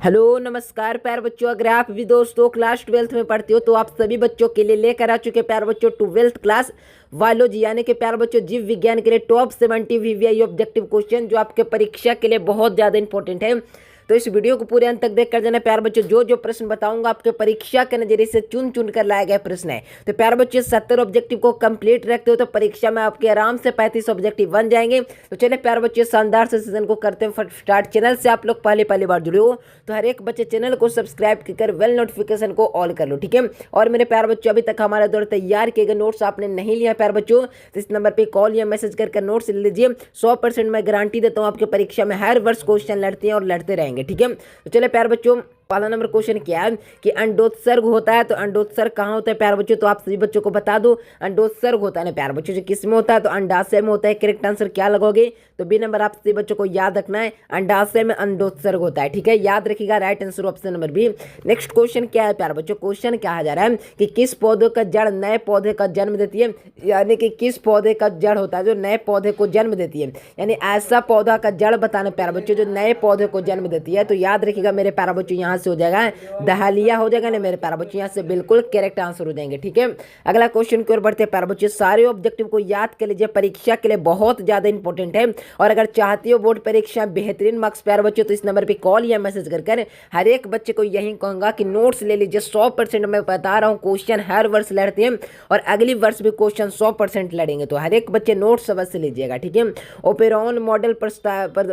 Hello नमस्कार प्यारे बच्चों। अगर आप भी दोस्तों क्लास 12th में पढ़ते हो तो आप सभी बच्चों के लिए लेकर आ चुके प्यारे बच्चों 12th क्लास बायोलॉजी यानी कि प्यारे बच्चों जीव विज्ञान के लिए टॉप 70 वीवीआई ऑब्जेक्टिव क्वेश्चन जो आपके परीक्षा के लिए बहुत ज़्यादा इंपॉर्टेंट है। तो इस वीडियो को पूरे अंत तक देख कर जाना प्यारे बच्चों। जो जो प्रश्न बताऊंगा आपके परीक्षा के नजरिए से चुन चुन कर लाया गया प्रश्न है। तो प्यारे बच्चों 70 ऑब्जेक्टिव को कंप्लीट रखते हो तो परीक्षा में आपके आराम से 35 ऑब्जेक्टिव बन जाएंगे। तो चलिए प्यारे बच्चों शानदार से सीजन को करते हैं स्टार्ट। चैनल से आप लोग पहली बार जुड़े हो तो हर एक बच्चे चैनल को सब्सक्राइब कर वेल नोटिफिकेशन को ऑल कर लो, ठीक है। और मेरे प्यारे बच्चों अभी तक हमारे द्वारा तैयार किए गए नोट्स आपने नहीं लिया प्यारे बच्चों तो इस नंबर पे कॉल या मैसेज कर नोट्स ले लीजिए। 100% मैं गारंटी देता हूँ आपके परीक्षा में हर वर्ष क्वेश्चन लड़ते हैं और लड़ते रहेंगे, ठीक है। तो चले प्यारे बच्चों पहला नंबर क्वेश्चन क्या है कि अंडोत्सर्ग होता है। तो अंडोत्सर्ग कहाँ होता है प्यारे बच्चों, तो आप सभी बच्चों को बता दो अंडोत्सर्ग होता है ना प्यारे बच्चों जो किस में होता है तो अंडाशय में होता है। करेक्ट आंसर क्या लगोगे तो बी नंबर आप सभी बच्चों को याद रखना है, अंडाशय में अंडोत्सर्ग होता है, ठीक है। याद रखिएगा, right answer option number B. Next question क्या है प्यारे बच्चों, क्वेश्चन कहा जा रहा है कि किस पौधे का जड़ नए पौधे का जन्म देती है। यानी कि किस पौधे का जड़ होता है जो नए पौधे को जन्म देती है, यानी ऐसा पौधा का जड़ बताना प्यारे बच्चों जो नए पौधे को जन्म देती है। तो याद रखिएगा मेरे प्यारे बच्चों यहाँ से हो जाएगा दहलिया हो जाएगा ना मेरे प्यारे बच्चों, यहाँ से बिल्कुल करेक्ट आंसर हो जाएंगे, ठीक है। अगला क्वेश्चन की ओर बढ़ते हैं प्यारे बच्चों। सारे ऑब्जेक्टिव को याद कर लीजिए, परीक्षा के लिए बहुत ज्यादा इंपॉर्टेंट है। और अगर चाहते हो बोर्ड परीक्षा बेहतरीन मार्क्स प्यारे बच्चों तो इस नंबर पे कॉल या मैसेज कर हर एक बच्चे को यही कहूंगा कि नोट्स ले लीजिए। 100% मैं बता रहा हूँ क्वेश्चन हर वर्ष लड़ते हैं और अगली वर्ष भी क्वेश्चन 100% लड़ेंगे। तो हर एक बच्चे नोट्स अवश्य लीजिएगा, ठीक है। ओपेरॉन मॉडल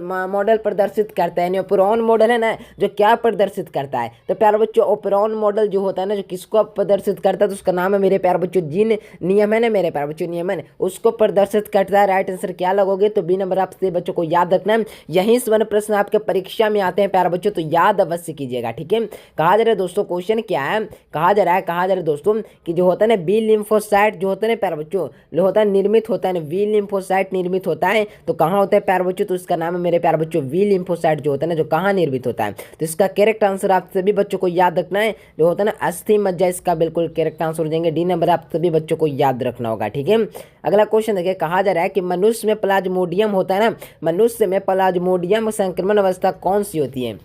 मॉडल प्रदर्शित करता है, ओपेरॉन मॉडल है ना जो क्या प्रदर्शित करता है तो प्यारे बच्चों ओपेरॉन मॉडल जो होता है ना जो किसको प्रदर्शित करता है तो उसका नाम है मेरे प्यारे बच्चों जीन नियम है ना मेरे प्यारे बच्चों नियमन उसको प्रदर्शित करता है। राइट आंसर क्या लगोगे तो बी नंबर आप सभी बच्चों को याद रखना है। यहीं से प्रश्न आपके परीक्षा में आते हैं प्यारे बच्चों तो याद अवश्य कीजिएगा, ठीक है। कहा जा रहा है दोस्तों क्वेश्चन क्या है, कहा जा रहा है दोस्तों कि जो होता है ना बी लिम्फोसाइट जो होता है ना प्यारे बच्चों जो होता है निर्मित होता है ना वी लिम्फोसाइट निर्मित होता है तो कहाँ होता है प्यारे बच्चों तो इसका नाम है मेरे प्यारे बच्चों वी लिम्फोसाइट जो होता है ना जो कहाँ निर्मित होता है। तो इसका करेक्ट आंसर आप सभी बच्चों को याद रखना है जो होता है ना अस्थि मज्जा, इसका बिल्कुल करेक्ट आंसर हो जाएंगे। डी नंबर आप सभी बच्चों को याद रखना होगा, ठीक है। अगला क्वेश्चन देखिए, कहा जा रहा है कि मनुष्य में प्लाज्मोडियम होता है ना, मनुष्य में प्लाज्मोडियम संक्रमण अवस्था कौन सी होती है।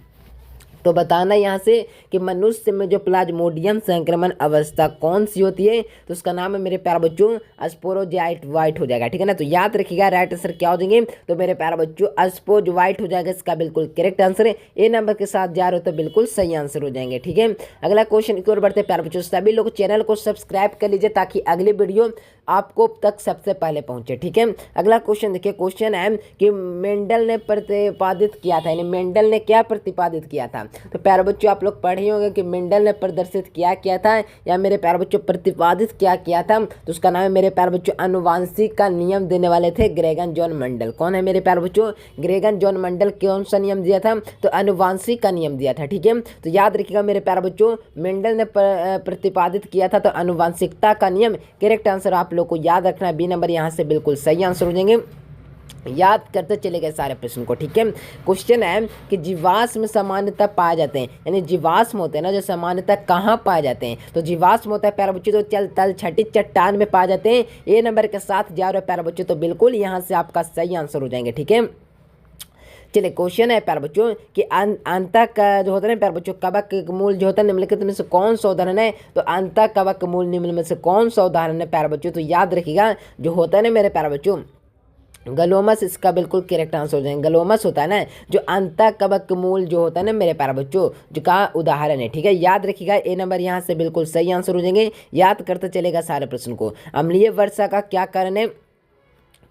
तो बताना यहाँ से कि मनुष्य में जो प्लाज्मोडियम संक्रमण अवस्था कौन सी होती है तो उसका नाम है मेरे प्यारे बच्चों स्पोरोजाइट हो जाएगा, ठीक है ना। तो याद रखिएगा राइट आंसर क्या हो जाएंगे तो मेरे प्यारे बच्चों स्पोरोजाइट हो जाएगा, इसका बिल्कुल करेक्ट आंसर है। ए नंबर के साथ जा रहे हो तो बिल्कुल सही आंसर हो जाएंगे, ठीक है। अगला क्वेश्चन की ओर बढ़ते प्यारे बच्चों। सभी लोग चैनल को सब्सक्राइब कर लीजिए ताकि अगली वीडियो आपको तक सबसे पहले पहुंचे, ठीक है। अगला क्वेश्चन देखिए, क्वेश्चन है कि मेंडल ने प्रतिपादित किया था, यानी मेंडल ने क्या प्रतिपादित किया था। तो प्यारे बच्चों आप लोग पढ़े होंगे कि मेंडल ने प्रदर्शित किया था या मेरे प्यारे बच्चों प्रतिपादित किया था तो उसका नाम है मेरे प्यारे बच्चों आनुवांशिक का नियम देने वाले थे ग्रेगन जॉन मंडल। कौन है मेरे प्यारे बच्चों, ग्रेगन जॉन मंडल कौन सा नियम दिया था तो आनुवांशिक का नियम दिया था, ठीक है। तो याद रखिएगा मेरे प्यारे बच्चों मेंडल ने प्रतिपादित किया था तो आनुवांशिकता का नियम। करेक्ट आंसर आप लोग को याद रखना है, बी नंबर यहाँ से बिल्कुल सही आंसर हो जाएंगे। याद करते चले गए सारे प्रश्न को, ठीक है। क्वेश्चन है कि जीवाश्म सामान्यतः पाए जाते हैं, यानी जीवाश्म होते हैं ना जो सामान्यतः कहाँ पाए जाते हैं तो जीवाश्म होता है प्यारे बच्चों तो तल छठी चट्टान में पाए जाते हैं। ए नंबर के साथ जा रहे हो प्यारे बच्चों तो बिल्कुल यहाँ से आपका सही आंसर हो जाएंगे, ठीक है। चलिए क्वेश्चन है प्यारे बच्चों कि अंतः का जो होता है ना प्यारे बच्चों कवक मूल जो होता है निम्नलिखित में से कौन सा उदाहरण है तो अंतः कवक मूल निम्न में से कौन सा उदाहरण है प्यारे बच्चों। तो याद रखिएगा जो होता है ना मेरे प्यारे बच्चों गलोमस, इसका बिल्कुल करेक्ट आंसर हो जाएगा। गलोमस होता है ना जो अंतः कवक मूल जो होता है ना मेरे प्यारे बच्चों जो का उदाहरण है, ठीक है। याद रखिएगा ए नंबर यहाँ से बिल्कुल सही आंसर हो जाएंगे। याद करते चलेगा सारे प्रश्न को। अम्लीय वर्षा का क्या कारण है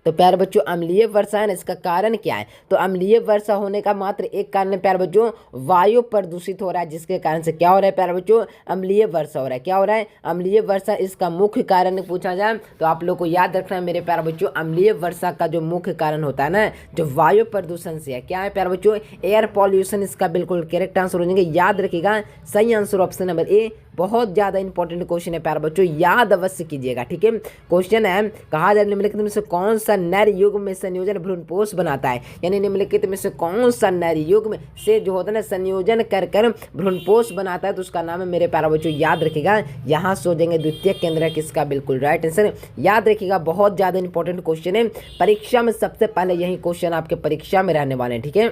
तो प्यारे बच्चों अम्लीय वर्षा है ना इसका कारण क्या है तो अम्लीय वर्षा होने का मात्र एक कारण है प्यारे बच्चों वायु प्रदूषित हो रहा है, जिसके कारण से क्या हो रहा है प्यारे बच्चों अम्लीय वर्षा हो रहा है। क्या हो रहा है अम्लीय वर्षा, इसका मुख्य कारण पूछा जाए तो आप लोग को याद रखना है मेरे प्यारे बच्चों अम्लीय वर्षा का जो मुख्य कारण होता है ना जो वायु प्रदूषण से है। क्या है प्यारे बच्चों एयर पॉल्यूशन, इसका बिल्कुल करेक्ट आंसर हो जाएंगे। याद रखिएगा सही आंसर ऑप्शन नंबर ए। बहुत ज़्यादा इंपॉर्टेंट क्वेश्चन है प्यारे बच्चों, याद अवश्य कीजिएगा, ठीक है। क्वेश्चन है कहा जाए निम्नलिखित में से कौन सा नर युग में संयोजन भ्रूणपोष बनाता है, यानी निम्नलिखित में से कौन सा नर युग में से जो होता है ना संयोजन कर भ्रूणपोष बनाता है तो उसका नाम है मेरे प्यारे बच्चों याद रखिएगा यहाँ से हो जाएंगे द्वितीय केंद्र किसका बिल्कुल राइट आंसर। याद रखिएगा बहुत ज़्यादा इंपॉर्टेंट क्वेश्चन है, परीक्षा में सबसे पहले यही क्वेश्चन आपके परीक्षा में रहने वाले हैं, ठीक है।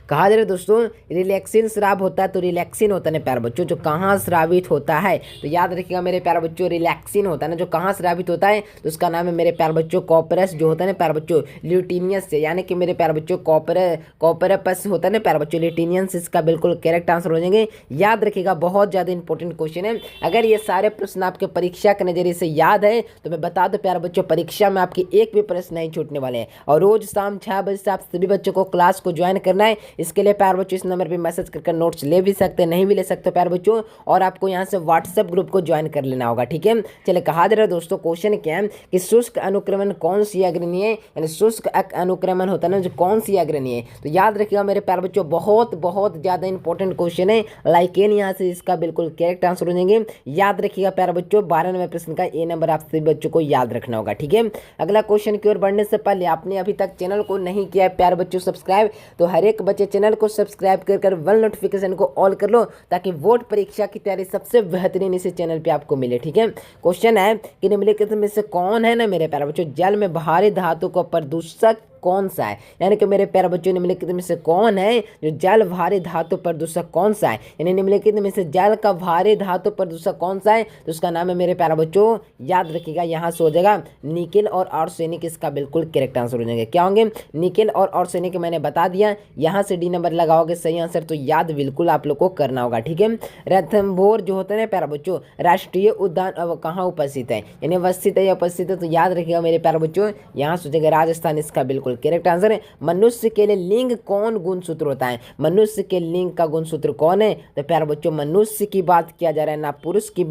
कहा जा रहा है दोस्तों रिलैक्सिन स्राव होता है, तो रिलैक्सिन होता है ना प्यारे बच्चों जो कहाँ स्रावित होता है, तो याद रखिएगा मेरे प्यारे बच्चों रिलैक्सिन होता है ना जो कहाँ स्रावित होता है, तो उसका नाम है मेरे प्यारे बच्चों कॉर्पस जो होता है ना प्यारे बच्चों ल्यूटिनियस से, यानी कि मेरे प्यारे बच्चों कॉर्पस होता है ना प्यारे बच्चों ल्यूटिनियस, इसका बिल्कुल करेक्ट आंसर हो जाएंगे। याद रखिएगा बहुत ज़्यादा इंपॉर्टेंट क्वेश्चन है। अगर ये सारे प्रश्न आपके परीक्षा के नजरिए से याद है तो मैं बता दूं प्यारे बच्चों परीक्षा में आपके एक भी प्रश्न नहीं छूटने वाले हैं। और रोज शाम 6 बजे से आप सभी बच्चों को क्लास को ज्वाइन करना है। इसके लिए प्यारे बच्चों इस नंबर पर मैसेज करके नोट्स ले भी सकते हैं, नहीं भी ले सकते प्यारे बच्चों, और आपको यहाँ से व्हाट्सएप ग्रुप को ज्वाइन कर लेना होगा, ठीक है। चलिए कहा जा रहा है दोस्तों क्वेश्चन क्या है कि शुष्क अनुक्रमण कौन सी अग्रणी है, यानी शुष्क अनुक्रमण होता है ना जो कौन सी अग्रणी है, तो याद रखिएगा मेरे प्यारे बच्चों बहुत बहुत ज्यादा इंपॉर्टेंट क्वेश्चन है। लाइकेन यहाँ से इसका बिल्कुल करेक्ट आंसर हो जाएंगे। याद रखिएगा प्यारे बच्चों 12 नंबर प्रश्न का ए नंबर आप सभी बच्चों को याद रखना होगा, ठीक है। अगला क्वेश्चन की ओर बढ़ने से पहले आपने अभी तक चैनल को नहीं किया है प्यारे बच्चों सब्सक्राइब, तो हर एक बच्चे चैनल को सब्सक्राइब कर वन नोटिफिकेशन को ऑल कर लो ताकि बोर्ड परीक्षा की तैयारी सबसे बेहतरीन इसी चैनल पे आपको मिले, ठीक है। क्वेश्चन है कि निम्नलिखित में से कौन है ना मेरे प्यारे बच्चों जल में भारी धातु का प्रदूषक कौन सा है, यानी कि मेरे प्यारे बच्चों निम्नलिखित में से कौन है जो जल भारी धातु प्रदूषक कौन सा है, यानी निम्नलिखित में से जल का भारी धातु प्रदूषक कौन सा है, तो उसका नाम है मेरे प्यारे बच्चों याद रखिएगा यहाँ से हो जाएगा निकेल और आर्सेनिक, इसका बिल्कुल करेक्ट आंसर हो जाएंगे। क्या होंगे निकेल और आर्सेनिक, मैंने बता दिया, यहाँ से डी नंबर लगाओगे सही आंसर, तो याद बिल्कुल आप लोग को करना होगा, ठीक है। रणथंभौर जो होता है ना प्यारे बच्चों राष्ट्रीय उद्यान अब कहाँ उपस्थित है, यानी अवस्थित है या उपस्थित है, तो याद रखिएगा मेरे प्यारे बच्चों यहाँ से हो जाएगा राजस्थान, इसका बिल्कुल करेक्ट आंसर है। मनुष्य के लिए लिंग कौन गुणसूत्र होता है, मनुष्य के लिंग का गुणसूत्र कौन है, तो प्यारे बच्चों मनुष्य की बात किया जा रहा है ना पुरुष की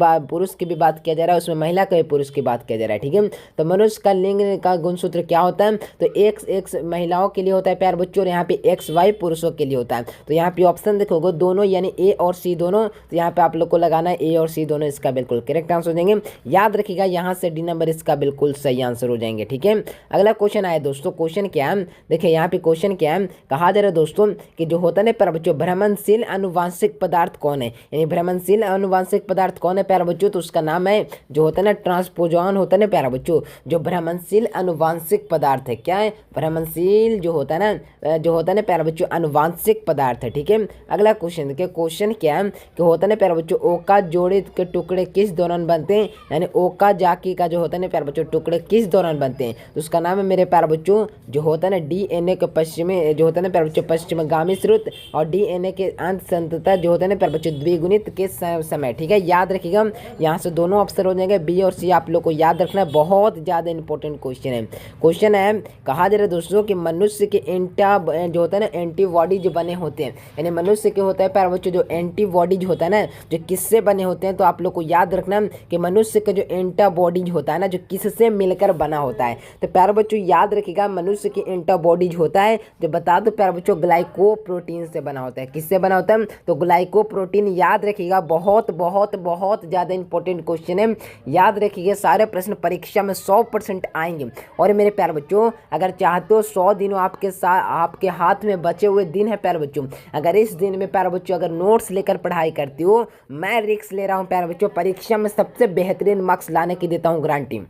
भी बात किया जा रहा है, उसमें महिला का भी पुरुष की बात किया जा रहा है, ठीक है। तो मनुष्य का लिंग का गुणसूत्र क्या होता है, तो एक्स महिलाओं के लिए होता है प्यारे बच्चों, और यहाँ पे XY पुरुषों के लिए होता है। तो यहाँ पे ऑप्शन देखोगे दोनों यानी A और C दोनों, तो यहाँ पे आप लोग को लगाना है A और C दोनों, इसका बिल्कुल करेक्ट आंसर हो जाएंगे। याद रखिएगा यहाँ से डी नंबर इसका बिल्कुल सही आंसर हो जाएंगे, ठीक है। अगला क्वेश्चन आया दोस्तों, क्वेश्चन क्या है देखिए यहाँ पे क्वेश्चन क्या है, कहा जा रहा है दोस्तों कि जो होता है ना प्यारे बच्चों भ्रमणशील अनुवांशिक पदार्थ कौन है, यानी भ्रमणशील अनुवांशिक पदार्थ कौन है प्यारे बच्चों, तो उसका नाम है जो होता है ना ट्रांसपोजॉन होता है ना प्यारे बच्चों, जो भ्रमणशील अनुवांशिक पदार्थ है, क्या है भ्रमणशील जो होता है ना प्यारे बच्चों अनुवांशिक पदार्थ है, ठीक है। अगला क्वेश्चन देखिए क्वेश्चन क्या है कि होता है ना प्यारे बच्चों ओका जोड़े के टुकड़े किस दौरान बनते हैं, यानी ओका जाकी का जो होता है ना प्यारे बच्चों टुकड़े किस दौरान बनते हैं, तो उसका नाम है मेरे प्यारे बच्चों जो होता है ना DNA के पश्चिमी जो होता है ना प्यारे बच्चों पश्चिमगामी स्रोत, और DNA के अंत संतता जो होता है ना प्यारे बच्चों द्विगुणित के समय, ठीक है। याद रखिएगा यहाँ से दोनों ऑप्शन हो जाएंगे B और C, आप लोग को याद रखना है, बहुत ज़्यादा इंपॉर्टेंट क्वेश्चन है। क्वेश्चन है कहा जा रहा है दोस्तों कि मनुष्य के जो होता है ना एंटीबॉडी जो बने होते हैं, यानी मनुष्य के होता है प्यारे बच्चों जो एंटीबॉडीज होता है ना जो किससे बने होते हैं, तो आप लोग को याद रखना कि मनुष्य का जो एंटीबॉडीज होता है ना जो किससे मिलकर बना होता है, तो प्यारे बच्चों याद रखिएगा मनुष्य की एंटीबॉडीज होता है जो बता दो प्यारे बच्चों ग्लाइकोप्रोटीन से बना होता है, किससे बना होता है, तो ग्लाइकोप्रोटीन। याद रखिएगा बहुत बहुत बहुत ज़्यादा इंपॉर्टेंट क्वेश्चन है, याद रखिएगा सारे प्रश्न परीक्षा में 100% आएंगे। और मेरे प्यारे बच्चों अगर चाहते हो 100 दिनों आपके हाथ में बचे हुए दिन है प्यारे बच्चों, अगर इस दिन में प्यारे बच्चों अगर नोट्स लेकर पढ़ाई करती हो, मैं रिस्क ले रहा हूँ प्यारे बच्चों परीक्षा में सबसे बेहतरीन मार्क्स लाने की देता हूँ गारंटी।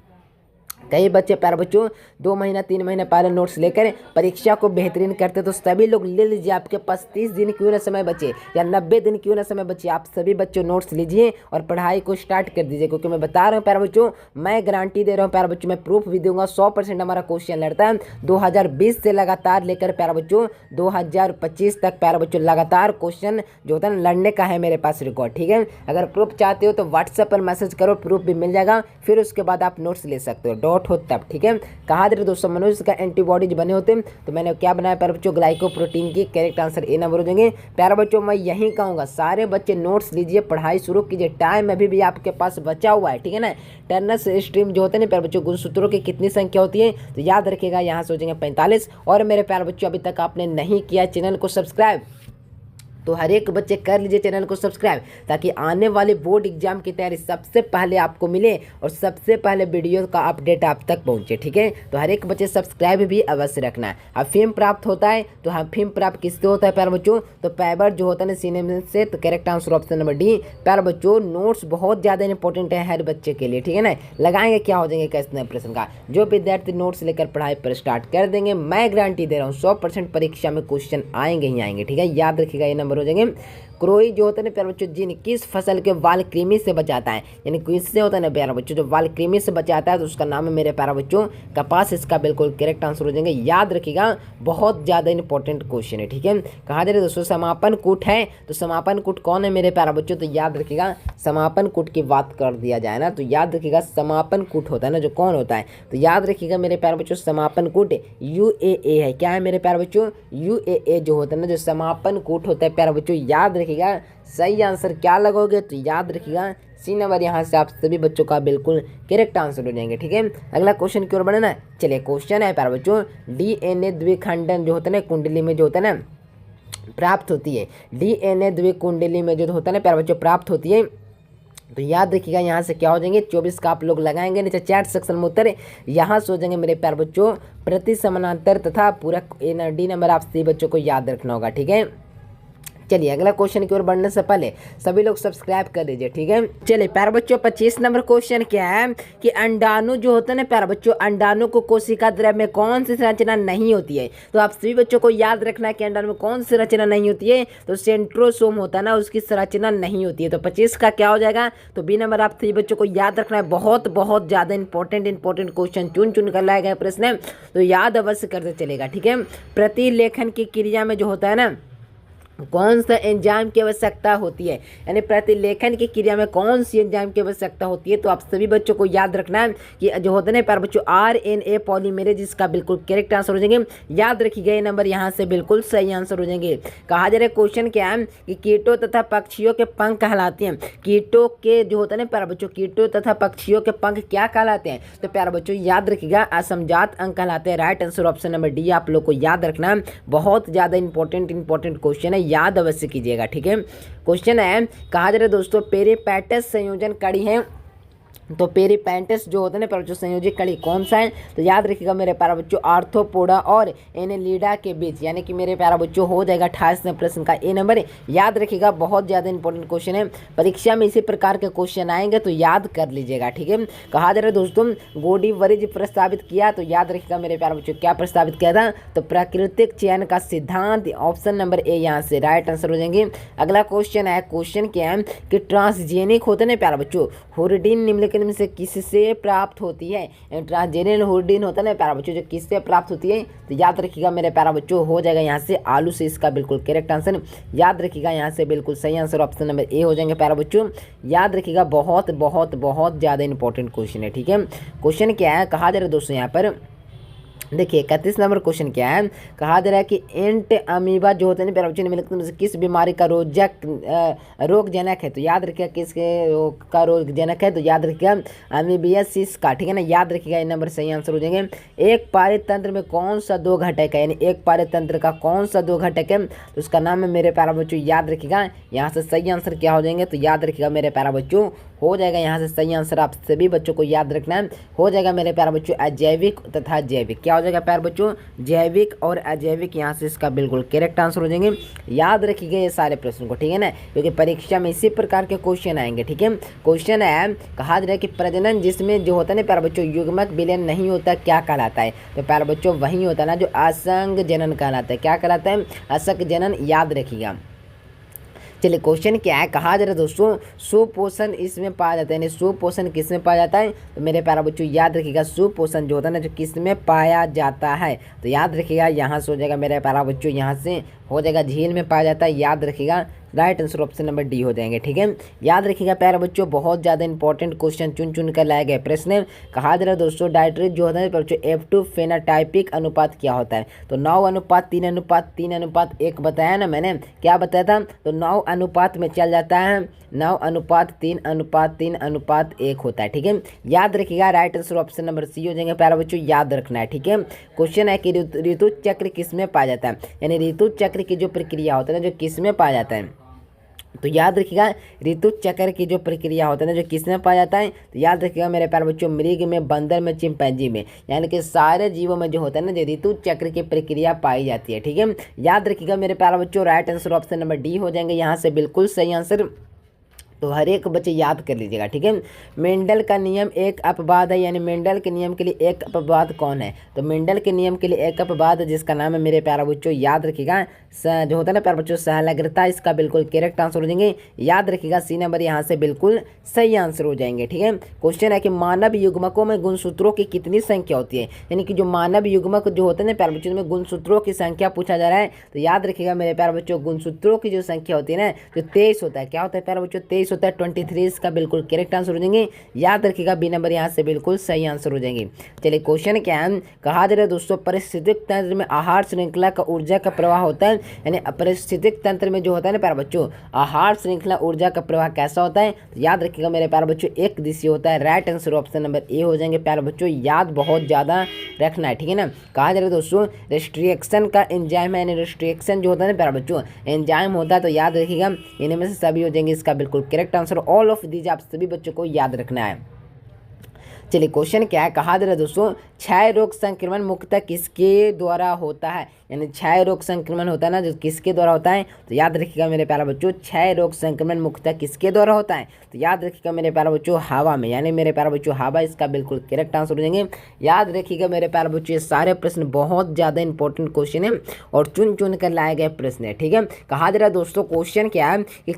कई बच्चे प्यारे बच्चों 2 महीना 3 महीने पहले नोट्स लेकर परीक्षा को बेहतरीन करते, तो सभी लोग ले लीजिए, आपके पास 30 दिन क्यों ना समय बचे या 90 दिन क्यों ना समय बचे, आप सभी बच्चों नोट्स लीजिए और पढ़ाई को स्टार्ट कर दीजिए, क्योंकि मैं बता रहा हूँ प्यारे बच्चों, मैं गारंटी दे रहा हूँ प्यारे बच्चों, मैं प्रूफ भी दूंगा। 100% हमारा क्वेश्चन लड़ता है 2020 से लगातार लेकर प्यारे बच्चों 2025 तक प्यारे बच्चों लगातार क्वेश्चन जो होता है ना लड़ने का है मेरे पास रिकॉर्ड, ठीक है। अगर प्रूफ चाहते हो तो व्हाट्सएप पर मैसेज करो, प्रूफ भी मिल जाएगा, फिर उसके बाद आप नोट्स ले सकते हो, डाउट हो तब, ठीक है। कहा दे रहे दोस्तों मनुष्य का एंटीबॉडीज बने होते हैं, तो मैंने क्या बनाया प्यारे बच्चों ग्लाइकोप्रोटीन की, करेक्ट आंसर ए नंबर हो जाएंगे। प्यारे बच्चों मैं यही कहूँगा सारे बच्चे नोट्स लीजिए, पढ़ाई शुरू कीजिए, टाइम अभी भी आपके पास बचा हुआ है, ठीक है ना। टर्नस स्ट्रीम जो होते हैं ना प्यारे बच्चों गुणसूत्रों की कितनी संख्या होती है, तो याद रखिएगा यहाँ से हो जाएंगे 45। और मेरे प्यारे बच्चों अभी तक आपने नहीं किया चैनल को सब्सक्राइब तो हर एक बच्चे कर लीजिए चैनल को सब्सक्राइब, ताकि आने वाले बोर्ड एग्जाम की तैयारी सबसे पहले आपको मिले और सबसे पहले वीडियो का अपडेट आप तक पहुंचे। ठीक है, तो हर एक बच्चे सब्सक्राइब भी अवश्य रखना है। अब फेम प्राप्त होता है तो हम फेम प्राप्त किससे होता है प्यारे बच्चों? तो पेपर जो होता है ना सिनेमा से। तो correct answer option number D. प्यारे बच्चों नोट्स बहुत ज़्यादा इंपॉर्टेंट है हर बच्चे के लिए। ठीक है ना, लगाएंगे क्या हो जाएंगे कैसे प्रश्न का। जो विद्यार्थी नोट्स लेकर पढ़ाई पर स्टार्ट कर देंगे, मैं गारंटी दे रहा हूँ 100% परीक्षा में क्वेश्चन आएंगे ही आएंगे। ठीक है, याद रखिएगा ये नंबर हो जाएंगे। क्रोई जो होता है ना प्यारे बच्चों जिन किस फसल के वाल कृमि से बचाता है, यानी किससे होता है ना प्यारे बच्चों जो वाल कृमि से बचाता है, तो उसका नाम है मेरे प्यारे बच्चों कपास। इसका बिल्कुल करेक्ट आंसर हो जाएंगे। याद रखिएगा बहुत ज़्यादा इंपॉर्टेंट क्वेश्चन है। ठीक है, कहा जा रहा है दोस्तों समापन कूट है, तो समापन कूट कौन है मेरे प्यारे बच्चों? तो याद रखिएगा समापन कूट की बात कर दिया जाए ना, तो याद रखिएगा समापन कूट होता है ना जो कौन होता है, तो याद रखिएगा मेरे प्यारे बच्चों समापन कूट UAA है। क्या है मेरे प्यारे बच्चों? UAA जो होता है ना जो समापन कूट होता है प्यारे बच्चों। याद रखिएगा सही आंसर क्या लगोगे? तो याद रखिएगा सी नंबर यहाँ से आप सभी बच्चों का बिल्कुल करेक्ट आंसर हो जाएंगे। ठीक है, अगला क्वेश्चन की ओर बढ़े ना। चलिए क्वेश्चन है प्यारे बच्चों DNA द्विखंडन जो होता है ना कुंडली में जो होता है ना प्राप्त होती है। DNA द्विकुंडली में जो होता है ना प्यारे बच्चों प्राप्त होती है, तो याद रखिएगा यहाँ से क्या हो जाएंगे 24 का आप लोग लगाएंगे नीचे चैट सेक्शन में उत्तर। यहाँ से हो जाएंगे मेरे प्यारे बच्चों प्रति समानांतर तथा पूरा डी नंबर आप सभी बच्चों को याद रखना होगा। ठीक है, चलिए अगला क्वेश्चन की ओर बढ़ने से पहले सभी लोग सब्सक्राइब कर दीजिए। ठीक है, चलिए प्यारे बच्चों 25 नंबर क्वेश्चन क्या है कि अंडाणु जो होता है ना प्यारे बच्चों अंडाणु को कोशिका द्रव्य में कौन सी संरचना नहीं होती है? तो आप सभी बच्चों को याद रखना है कि अंडाणु में कौन सी संरचना नहीं होती है, तो सेंट्रोसोम होता है ना उसकी संरचना नहीं होती है। तो 25 का क्या हो जाएगा? तो बी नंबर आप सभी बच्चों को याद रखना है। बहुत बहुत ज़्यादा इंपॉर्टेंट क्वेश्चन चुन कर लाए गए प्रश्न, तो याद अवश्य करते चलेगा। ठीक है, प्रतिलेखन की क्रिया में जो होता है ना कौन सा एंजाइम की आवश्यकता होती है, यानी प्रतिलेखन की क्रिया में कौन सी एंजाइम की आवश्यकता होती है, तो आप सभी बच्चों को याद रखना है कि जो होता है ना प्यारे बच्चों RNA पॉलीमेरेज, इसका बिल्कुल करेक्ट आंसर हो जाएंगे। याद रखिएगा ये नंबर यहाँ से बिल्कुल सही आंसर हो जाएंगे। कहा जा रहा है क्वेश्चन क्या है कि कीटों तथा पक्षियों के पंख कहलाते हैं। कीटों के जो होता है ना प्यारे बच्चों कीटों तथा पक्षियों के पंख क्या कहलाते हैं? तो प्यारे बच्चों याद रखिएगा असमजात अंग कहलाते हैं। Right answer option number D आप लोग को याद रखना है। बहुत ज़्यादा इंपॉर्टेंट क्वेश्चन है, याद अवश्य कीजिएगा। ठीक है, क्वेश्चन है कहा जा रहा है दोस्तों पेरिपेटस संयोजन कड़ी है, तो पेरिपेटस जो होता है ना प्यारे बच्चों संयोजित कड़ी कौन सा है? तो याद रखिएगा मेरे प्यारे बच्चों आर्थ्रोपोडा और एनेलिडा के बीच, यानी कि मेरे प्यारे बच्चों हो जाएगा 28वें प्रश्न का ए नंबर। याद रखिएगा बहुत ज़्यादा इंपॉर्टेंट क्वेश्चन है, परीक्षा में इसी प्रकार के क्वेश्चन आएंगे तो याद कर लीजिएगा। ठीक है, कहा जा रहा है दोस्तों गोडीवरिज प्रस्तावित किया, तो याद रखिएगा मेरे प्यारे बच्चों क्या प्रस्तावित किया था? तो प्राकृतिक चयन का सिद्धांत, ऑप्शन नंबर ए यहाँ से राइट आंसर हो जाएंगे। अगला क्वेश्चन है, क्वेश्चन क्या है कि ट्रांसजेनिक होते ना प्यारे बच्चों हुरिडीन निम्नलिखित में से किससे प्राप्त होती है? ट्रांसजेनिक हुरिडीन होता है ना प्यारे बच्चों जो किससे प्राप्त होती है, तो याद रखिएगा मेरे प्यारे बच्चों हो जाएगा यहाँ से आलू से, इसका बिल्कुल करेक्ट आंसर। याद रखिएगा यहाँ से बिल्कुल सही आंसर ऑप्शन नंबर ए हो जाएंगे प्यारे बच्चों। याद रखिएगा बहुत बहुत बहुत ज़्यादा इंपॉर्टेंट क्वेश्चन है। ठीक है, क्वेश्चन क्या है कहा जा रहा है दोस्तों यहाँ पर देखिए 31 नंबर क्वेश्चन क्या है, कहा जा रहा है कि एंट अमीबा जो होते हैं प्यारे बच्चों निम्नलिखित में किस बीमारी का रोगजनक है? तो याद रखिएगा किसके रोग का रोगजनक है? तो याद रखिएगा अमीबियासिस का। ठीक है ना, याद रखिएगा ये नंबर सही आंसर हो जाएंगे। एक पारित तंत्र में कौन सा दो घटक है, यानी एक पारित तंत्र का कौन सा दो घटक है? तो उसका नाम है मेरे प्यारे बच्चों याद रखिएगा यहाँ से सही आंसर क्या हो जाएंगे? तो याद रखिएगा मेरे प्यारे बच्चों हो जाएगा यहाँ से सही आंसर आप सभी बच्चों को याद रखना है, हो जाएगा मेरे प्यारे बच्चों अजैविक तथा जैविक। क्या हो जाएगा प्यारे बच्चों? जैविक और अजैविक, यहाँ से इसका बिल्कुल करेक्ट आंसर हो जाएंगे। याद रखिएगा ये सारे प्रश्न को। ठीक है ना, क्योंकि परीक्षा में इसी प्रकार के क्वेश्चन आएंगे। ठीक है, क्वेश्चन है कहा जा रहा है कि प्रजनन जिसमें जो होता है ना प्यारे बच्चों युग्मक विलयन नहीं होता क्या कहलाता है? तो प्यारे बच्चों वही होता है ना जो असंग जनन कहलाता है। क्या कहलाता है? असंग जनन। याद रखिएगा। चलिए क्वेश्चन क्या है कहा जा रहा है दोस्तों सुपोषण इसमें पाया जाता है, यानी सुपोषण किस में पाया जाता है? तो मेरे प्यारे बच्चों याद रखिएगा सुपोषण जो होता है ना जो किस में पाया जाता है? तो याद रखिएगा यहाँ से हो जाएगा मेरे प्यारे बच्चों यहाँ से हो जाएगा झील में पाया जाता है। याद रखिएगा right answer option number D हो जाएंगे। ठीक है, याद रखिएगा प्यारे बच्चों, बहुत ज़्यादा इंपॉर्टेंट क्वेश्चन चुन चुन कर लाए गए प्रश्न। कहा जा रहा है दोस्तों डायट्रिक जो होता है बच्चों F2 फेनाटाइपिक अनुपात क्या होता है, तो 9:3:3:1 बताया ना मैंने, क्या बताया था, तो 9 अनुपात में चल जाता है, 9:3:3:1 होता है। ठीक है, याद रखिएगा right answer option number C हो जाएंगे प्यारे बच्चों, याद रखना है। ठीक है, क्वेश्चन है कि ऋतु चक्र किस में पाया जाता है, यानी ऋतु चक्र की जो प्रक्रिया होता है ना जो किस में पाया जाता है, तो याद रखिएगा ऋतु चक्र की जो प्रक्रिया होता है ना जो किस में पाया जाता है, तो याद रखिएगा मेरे प्यारे बच्चों, मृग में, बंदर में, चिंपैंजी में, यानी कि सारे जीवों में जो होता है ना जो ऋतु चक्र की प्रक्रिया पाई जाती है। ठीक है, याद रखिएगा मेरे प्यारे बच्चों, right answer option number D हो जाएंगे यहाँ से बिल्कुल सही आंसर, तो हर एक बच्चे याद कर लीजिएगा। ठीक है, मेंडल का नियम एक अपवाद है, यानी मेंडल के नियम के लिए एक अपवाद कौन है, तो मेंडल के नियम के लिए एक अपवाद जिसका नाम है मेरे प्यारे बच्चों, याद रखिएगा जो होता है ना प्यारे बच्चों सहलग्रता, इसका बिल्कुल करेक्ट आंसर हो जाएंगे। याद रखिएगा सी नंबर यहाँ से बिल्कुल सही आंसर हो जाएंगे। ठीक है, क्वेश्चन है कि मानव युग्मकों में गुणसूत्रों की कितनी संख्या होती है, यानी कि जो मानव युग्मक जो होते हैं ना प्यारे बच्चों में गुणसूत्रों की संख्या पूछा जा रहा है, तो याद रखिएगा मेरे प्यारे बच्चों गुणसूत्रों की जो संख्या होती है ना जो 23 होता है, क्या होता है प्यारे बच्चों 23 होता है, 23 इसका बिल्कुल करेक्ट आंसर हो जाएंगे। याद रखिएगा बी नंबर यहाँ से बिल्कुल सही आंसर हो जाएंगे। चलिए क्वेश्चन क्या है, कहा जा रहा है दोस्तों पारिस्थितिक तंत्र में आहार श्रृंखला का ऊर्जा का प्रवाह होता है, यानी पारिस्थितिक तंत्र में जो होता है ना प्यारे बच्चों आहार श्रृंखला ऊर्जा का प्रवाह कैसा होता है, तो याद रखिएगा मेरे प्यारे बच्चों एक दिशीय होता है, right answer option number A हो जाएंगे प्यारे बच्चों, याद बहुत ज़्यादा रखना है। ठीक है ना, कहा जा रहा है दोस्तों रिस्ट्रिक्शन का एंजाइम है, यानी रिस्ट्रिक्शन जो होता है ना प्यारे बच्चों एंजाइम होता है, तो याद रखिएगा इनमें से सभी हो जाएंगे, इसका बिल्कुल correct answer all of these आप सभी बच्चों को याद रखना है। चलिए क्वेश्चन क्या है, कहा जा रहा है दोस्तों क्षय रोग संक्रमण मुख्यतः किसके द्वारा होता है, यानी क्षय रोग संक्रमण होता है ना जो किसके द्वारा होता है, तो याद रखिएगा मेरे प्यारे बच्चों क्षय रोग संक्रमण मुख्यतः किसके द्वारा होता है, तो याद रखिएगा मेरे प्यारे बच्चों हवा में, यानी मेरे प्यारे बच्चों हवा, इसका बिल्कुल करेक्ट आंसर हो जाएंगे। याद रखिएगा मेरे प्यारे बच्चों ये सारे प्रश्न बहुत ज़्यादा इंपॉर्टेंट क्वेश्चन है और चुन चुन कर लाए गए प्रश्न है। ठीक है, कहा जा रहा है दोस्तों क्वेश्चन क्या है कि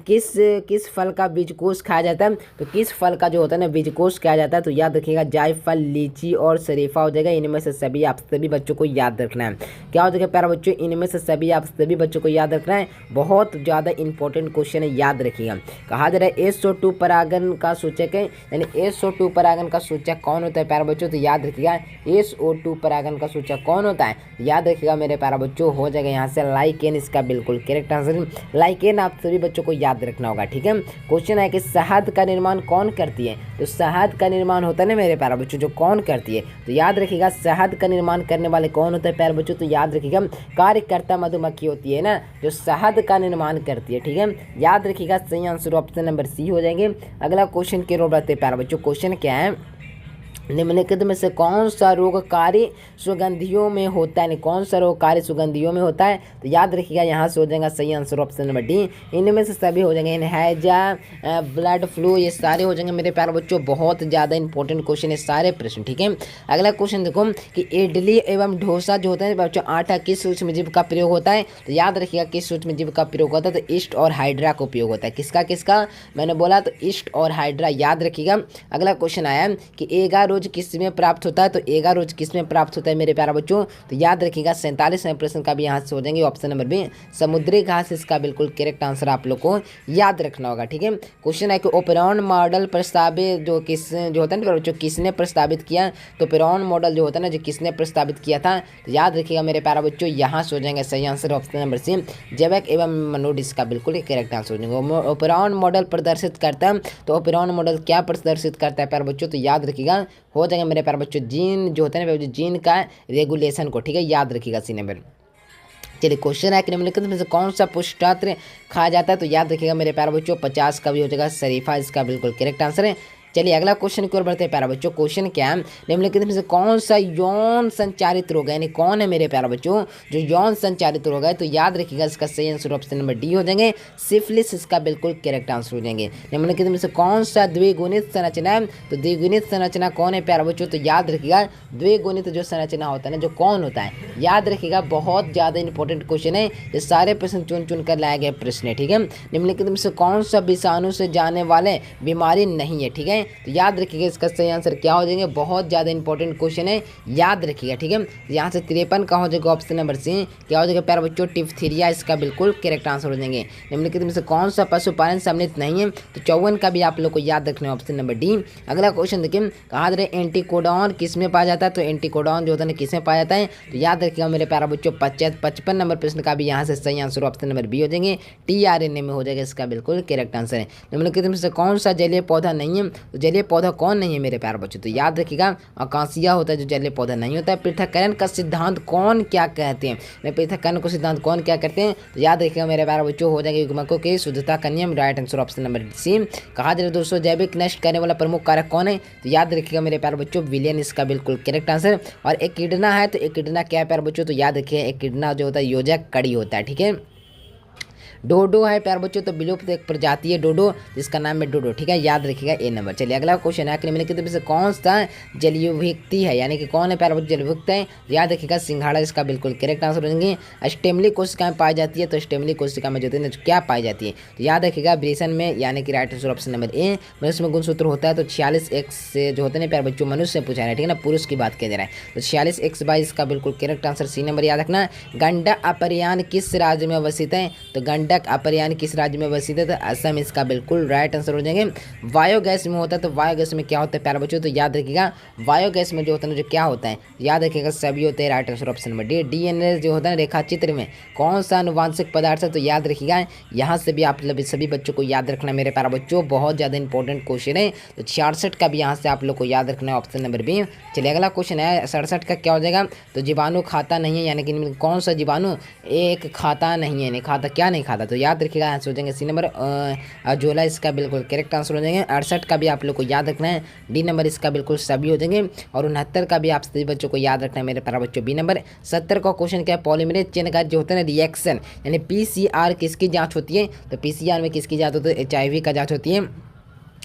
किस फल का बीजकोष खाया जाता है, तो किस फल का जो होता है ना बीजकोष खाया जाता है, तो याद रखिएगा जायफल, लीची और शरीफा हो जाएगा, इनमें से सभी आप सभी बच्चों को याद रखना है। क्या हो जाएगा प्यारे बच्चों, इनमें से सभी आप सभी बच्चों को याद रखना है, बहुत ज़्यादा इंपॉर्टेंट क्वेश्चन है, याद रखिएगा। कहा जा रहा है SO2 परागन का सूचक है, यानी SO2 परागन का सूचक कौन होता है प्यारे बच्चों, तो याद रखिएगा SO2 परागन का सूचक कौन होता है, याद रखिएगा मेरे प्यारे बच्चों हो जाएगा यहाँ से लाइकेन, इसका बिल्कुल करेक्ट आंसर लाइकेन आप सभी बच्चों को याद रखना होगा। ठीक है, क्वेश्चन है कि शहद का निर्माण कौन करती है, तो शहद का निर्माण होता है ना मेरे प्यारे बच्चों जो कौन करती है, तो याद रखिएगा शहद का निर्माण करने वाले कौन होता है प्यारे बच्चों, तो याद रखिएगा कार्यकर्ता मधुमक्खी होती है ना जो शहद का निर्माण करती है। ठीक है, याद रखिएगा सही आंसर ऑप्शन नंबर सी हो जाएंगे। अगला क्वेश्चन की ओर बढ़ते हैं प्यारे बच्चों, क्वेश्चन क्या है निम्नलिखित में से कौन सा रोग कार्य सुगंधियों में होता है, कौन सा रोग कार्य सुगंधियों में होता है, तो याद रखिएगा यहाँ से हो जाएगा सही आंसर ऑप्शन नंबर डी, इनमें से सभी हो जाएंगे हैजा, ब्लड फ्लू, ये सारे हो जाएंगे मेरे प्यारे बच्चों, बहुत ज़्यादा इंपॉर्टेंट क्वेश्चन है सारे प्रश्न। ठीक है, अगला क्वेश्चन देखो कि इडली एवं डोसा जो होता है बच्चों आटा किस सूक्ष्म जीव का प्रयोग होता है, तो याद रखिएगा किस सूक्ष्म जीव का प्रयोग होता है, तो ईस्ट और हाइड्रा का उपयोग होता है, किसका किसका मैंने बोला तो ईस्ट और हाइड्रा, याद रखिएगा। अगला क्वेश्चन आया कि एगा रोज किस में प्राप्त होता है, तो एगा रोज किस में प्राप्त होता है मेरे प्यारा बच्चों, तो याद रखिएगा 47वें प्रश्न का भी यहाँ से हो जाएंगे ऑप्शन नंबर बी समुद्री घास, इसका बिल्कुल करेक्ट आंसर आप लोग को याद रखना होगा। ठीक है, क्वेश्चन है कि ओपेरॉन मॉडल प्रस्तावित जो होता है ना बच्चों किसने प्रस्तावित किया, तो ओपेरॉन मॉडल जो होता है ना जो किसने प्रस्तावित किया था, तो याद रखिएगा मेरे प्यारा बच्चों यहाँ से हो जाएंगे सही आंसर ऑप्शन नंबर सी जैवेक एवं मनोड, इसका बिल्कुल करेक्ट आंसर हो जाएंगे। ओपेरॉन मॉडल प्रदर्शित करता है, तो ओपेरॉन मॉडल क्या प्रदर्शित करता है प्यारे बच्चों, तो याद रखिएगा हो जाएंगे मेरे प्यारे बच्चों जीन जो होता है ना जीन का रेगुलेशन को। ठीक है, याद रखिएगा सी नंबर। चलिए क्वेश्चन है कि निम्नलिखित में से कौन सा पुष्टात्र खाया जाता है, तो याद रखिएगा मेरे प्यारे बच्चों 50 का भी हो जाएगा शरीफा, इसका बिल्कुल करेक्ट आंसर है। चलिए अगला क्वेश्चन की ओर बढ़ते हैं प्यारे बच्चों, क्वेश्चन क्या है निम्नलिखित में से कौन सा यौन संचारित रोग है, यानी कौन है मेरे प्यारे बच्चों जो यौन संचारित रोग है, तो याद रखिएगा इसका सही आंसर ऑप्शन नंबर डी हो जाएंगे सिफिलिस, इसका बिल्कुल करेक्ट आंसर हो जाएंगे। निम्नलिखित में से कौन सा द्विगुणित संरचना है, तो द्विगुणित संरचना कौन है प्यारे बच्चों, तो याद रखिएगा द्विगुणित जो संरचना होता है ना जो कौन होता है, याद रखिएगा बहुत ज़्यादा इंपॉर्टेंट क्वेश्चन है, ये सारे प्रश्न चुन चुन कर लाए गए प्रश्न है। ठीक है, निम्नलिखित में से कौन सा विषाणु से जाने वाले बीमारी नहीं है, ठीक है, तो याद रखिएगा इसका सही आंसर क्या हो जाएंगे। बहुत ज़्यादा इंपॉर्टेंट क्वेश्चन है, याद रखिएगा, ठीक है। यहाँ से 53 का हो जाएगा ऑप्शन नंबर सी, क्या हो जाएगा प्यारे बच्चों, टिप्थीरिया इसका बिल्कुल करेक्ट आंसर हो जाएंगे। निम्नलिखित में से कौन सा पशुपालन सम्मिलित नहीं है, तो 54 का भी आप लोग को याद रखना है, ऑप्शन नंबर डी। अगला क्वेश्चन देखिए, कहा जा रहा है एंटीकोडॉन किस में पाया जाता है, तो एंटीकोडॉन जो होता है किस में पाया जाता है, तो याद रखिएगा मेरे प्यारे बच्चों 55 नंबर प्रश्न का भी यहाँ से सही आंसर ऑप्शन नंबर बी हो जाएंगे, टीआरएनए में हो जाएगा इसका बिल्कुल करेक्ट आंसर है। निम्नलिखित में से कौन सा जलीय पौधा नहीं है, तो जलीय पौधा कौन नहीं है मेरे प्यारे बच्चों, तो याद रखिएगा आकाशिया होता है जो जलीय पौधा नहीं होता है। पृथक्करण का सिद्धांत कौन क्या कहते हैं, पृथक्करण को सिद्धांत कौन क्या करते हैं, तो याद रखिएगा मेरे प्यारे बच्चों हो जाएगा युग्मकों की शुद्धता का नियम, right answer option number C. कहा जा रहा है दोस्तों जैविक नष्ट करने वाला प्रमुख कारक कौन है, तो याद रखिएगा मेरे प्यारे बच्चों विलेन इसका बिल्कुल करेक्ट आंसर। और एकिडना है, तो एकिडना क्या है प्यारे बच्चों, तो याद रखिए एकिडना जो होता है योजक कड़ी होता है, ठीक है। डोडो है प्यार बच्चों, तो विलुप्त एक प्रजाति है डोडो जिसका नाम है डोडो, ठीक है, याद रखिएगा ए नंबर। चलिए अगला क्वेश्चन है, निम्नलिखित में से कौन सा जलयुक्त है, यानी कि कौन है प्यार बच्चों जलयुक्त है, याद रखिएगा सिंघाड़ा इसका बिल्कुल करेक्ट आंसर हो जाएंगे। स्टेमली कोशिका में पाई जाती है, तो स्टेमली कोशिका में जो है क्या पाई जाती है, तो याद रखिएगा ब्रेसन में, यानी कि right answer option number A. मनुष्य में गुणसूत्र होता है, तो 46x से जो होते हैं प्यार बच्चों मनुष्य से पूछा है, ठीक है ना, पुरुष की बात किया जा रहा है, तो 46x22 इसका बिल्कुल करेक्ट आंसर सी नंबर याद रखना। गंडक अपरयान किस राज्य में अवस्थित है, तो गंडक अपरयान किस राज्य में अवस्थित है, तो असम इसका बिल्कुल राइट आंसर हो जाएंगे। बायोगैस में होता है, तो बायोगैस में क्या होता है प्यारे बच्चों, तो याद रखिएगा बायोगैस में जो होता है जो क्या होता है, याद रखिएगा सभी होते हैं, right answer option number D. DNA जो होता है रेखा चित्र में कौन सा आनुवांशिक पदार्थ है, तो याद रखिएगा यहाँ से भी आप सभी बच्चों को याद रखना मेरे प्यारे बच्चों, बहुत ज़्यादा इंपॉर्टेंट क्वेश्चन है, तो 66 का भी यहाँ से आप लोग को याद रखना है, ऑप्शन नंबर बी। चलिए अगला क्वेश्चन है 67 का, क्या हो जाएगा, तो जीवाणु खाता नहीं है, यानी कि कौन सा जीवाणु एक खाता नहीं है, नहीं खाता, क्या नहीं खाता, तो याद रखिएगा आंसर हो जाएंगे सी नंबर अजोला इसका बिल्कुल करेक्ट आंसर हो जाएंगे। 68 का भी आप लोग को याद रखना है, डी नंबर इसका बिल्कुल सभी हो जाएंगे। और 69 का भी आप सभी बच्चों को याद रखना है मेरे प्यारे बच्चों, बी नंबर। 70 का क्वेश्चन क्या है, पॉलीमरेज चेन का जो होता है ना रिएक्शन, यानी पीसीआर किसकी जांच होती है, तो पीसीआर में किसकी जांच होती है, एचआईवी का जांच होती है,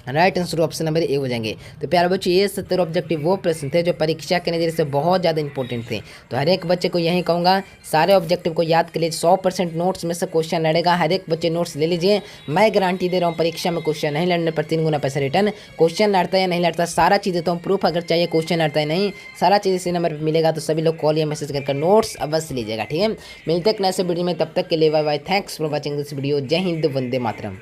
right answer option number A हो जाएंगे। तो प्यारे बच्चों ये 70 ऑब्जेक्टिव वो प्रश्न थे जो परीक्षा के नज़रिए से बहुत ज़्यादा इंपॉर्टेंट थे, तो हर एक बच्चे को यही कहूँगा सारे ऑब्जेक्टिव को याद कर लीजिए। 100% नोट्स में से क्वेश्चन लड़ेगा, हर एक बच्चे नोट्स ले लीजिए, मैं गारंटी दे रहा हूँ परीक्षा में क्वेश्चन नहीं लड़ने पर 3 गुना पैसा रिटर्न। क्वेश्चन लड़ता है या नहीं लड़ता सारा चीज़ देता हूँ प्रूफ, अगर चाहिए क्वेश्चन लड़ता है नहीं सारा चीज़ इसी नंबर पर मिलेगा, तो सभी लोग कॉल या मैसेज करके नोट्स अवश्य लीजिएगा, ठीक है। मिलते हैं नए वीडियो में, तब तक के लिए bye bye, thanks for watching this video, जय हिंद, वंदे मातरम।